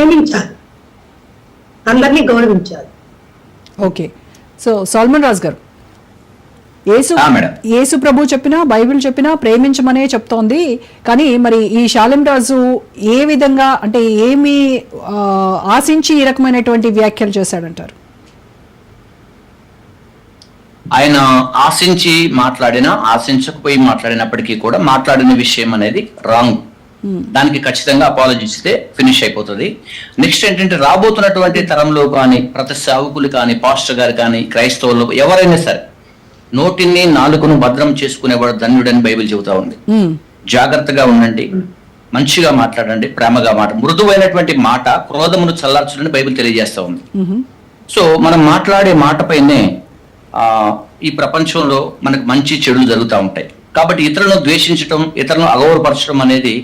ప్రేమించాలి, అందరినీ గౌరవించాలి. ఓకే, సో సల్మాన్ రాజ్ గారు, యేసు ప్రభు చెప్పినా బైబిల్ చెప్పినా ప్రేమించమనే చెప్తోంది. కానీ మరి ఈ షాలిం రాజు ఏ విధంగా, అంటే ఏమి ఆశించి ఈ రకమైనటువంటి వ్యాఖ్యలు చేశాడంటారు? ఆయన ఆశించి మాట్లాడినా ఆశించకపోయి మాట్లాడినప్పటికీ కూడా మాట్లాడిన విషయం అనేది రాంగ్. దానికి ఖచ్చితంగా అపాలజీ ఇస్తే ఫినిష్ అయిపోతుంది. నెక్స్ట్ ఏంటంటే రాబోతున్నటువంటి తరంలో కానీ ప్రతి సేవకులు కానీ పాస్టర్ గారు కానీ క్రైస్తవులు ఎవరైనా సరే నోటిని నాలుకను భద్రం చేసుకునేవాడు ధన్యుడని బైబిల్ చెబుతా ఉంది. జాగ్రత్తగా ఉండండి, మంచిగా మాట్లాడండి, ప్రేమగా మృదువైనటువంటి మాట క్రోధమును చల్లార్చుడని బైబిల్ తెలియజేస్తా ఉంది. సో మనం మాట్లాడే మాట పైనే ఈ ప్రపంచంలో మనకు మంచి చెడులు జరుగుతూ ఉంటాయి. కాబట్టి ఇతరులను ద్వేషించడం, ఇతరులను అగౌరవపరచడం అనేది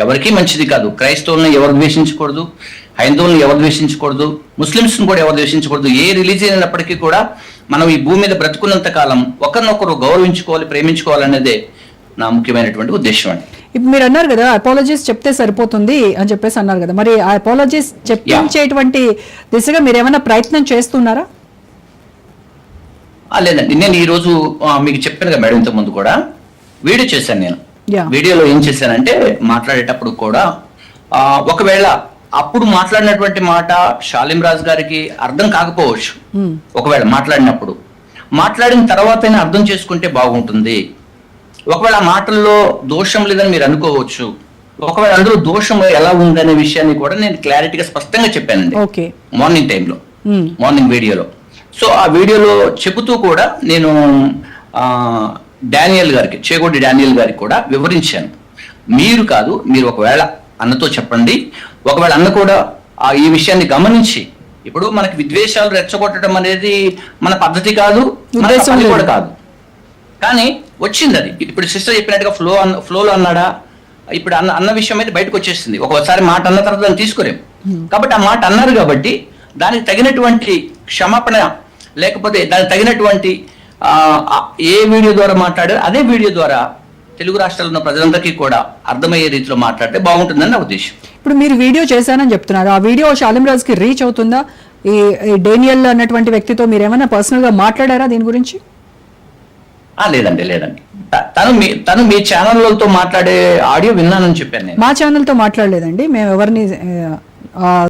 ఎవరికీ మంచిది కాదు. క్రైస్తవులను ఎవరు ద్వేషించకూడదు, హైందవులను ఎవరు ద్వేషించకూడదు, ముస్లిమ్స్ని కూడా ఎవరు ద్వేషించకూడదు. ఏ రిలీజియన్ అయినప్పటికీ కూడా మనం ఈ భూమి మీద బ్రతుకున్నంత కాలం ఒకరినొకరు గౌరవించుకోవాలి, ప్రేమించుకోవాలనేదే నా ముఖ్యమైనటువంటి ఉద్దేశం అండి. ఇప్పుడు మీరు అన్నారు కదా అపాలజీస్ చెప్తే సరిపోతుంది అని చెప్పేసి అన్నారు కదా, మరి ఆ అపాలజీస్ చెప్పించేటువంటి దిశగా మీరు ఏమైనా ప్రయత్నం చేస్తున్నారా? లేదండి, నేను ఈ రోజు మీకు చెప్పాను కదా మేడం, ఇంతకు ముందు కూడా వీడియో చేశాను. నేను వీడియోలో ఏం చేశానంటే మాట్లాడేటప్పుడు కూడా ఒకవేళ అప్పుడు మాట్లాడినటువంటి మాట షాలిం రాజ్ గారికి అర్థం కాకపోవచ్చు. ఒకవేళ మాట్లాడిన తర్వాత అర్థం చేసుకుంటే బాగుంటుంది. ఒకవేళ ఆ మాటల్లో దోషం లేదని మీరు అనుకోవచ్చు. ఒకవేళ అందులో దోషం ఎలా ఉందనే విషయాన్ని కూడా నేను క్లారిటీగా స్పష్టంగా చెప్పానండి మార్నింగ్ టైంలో, మార్నింగ్ వీడియోలో. సో ఆ వీడియోలో చెబుతూ కూడా నేను డానియల్ గారికి, చేగోడి డానియల్ గారికి కూడా వివరించాను. మీరు కాదు, మీరు ఒకవేళ అన్నతో చెప్పండి. ఒకవేళ అన్న కూడా ఈ విషయాన్ని గమనించి, ఇప్పుడు మనకి విద్వేషాలు రెచ్చగొట్టడం అనేది మన పద్ధతి కాదు, మన పని కూడా కాదు. కానీ వచ్చింది అది. ఇప్పుడు సిస్టర్ చెప్పినట్టుగా ఫ్లోలో అన్నాడా, ఇప్పుడు అన్న విషయం అయితే బయటకు వచ్చేసింది. ఒకసారి మాట అన్న తర్వాత దాన్ని తీసుకోలేము. కాబట్టి ఆ మాట అన్నారు కాబట్టి దానికి తగినటువంటి క్షమాపణ, లేకపోతే దానికి తగినటువంటి ఏ వీడియో ద్వారా మాట్లాడారు అదే వీడియో ద్వారా తెలుగు రాష్ట్రాల్లో ఉన్న ప్రజలందరికీ కూడా అర్థమయ్యే రీతిలో మాట్లాడితే బాగుంటుందని నా ఉద్దేశం. ఇప్పుడు మీరు వీడియో చేశానని చెప్తున్నారు, ఆ వీడియో షాలిం రాజ్ కి రీచ్ అవుతుందా? ఈ డేనియల్ అన్నటువంటి వ్యక్తితో మీరు ఏమైనా పర్సనల్ గా మాట్లాడారా దీని గురించి? లేదండి, తను మీ ఛానల్తో మాట్లాడే ఆడియో విన్నానని చెప్పాను. మా ఛానల్తో మాట్లాడలేదండి, మేము ఎవరిని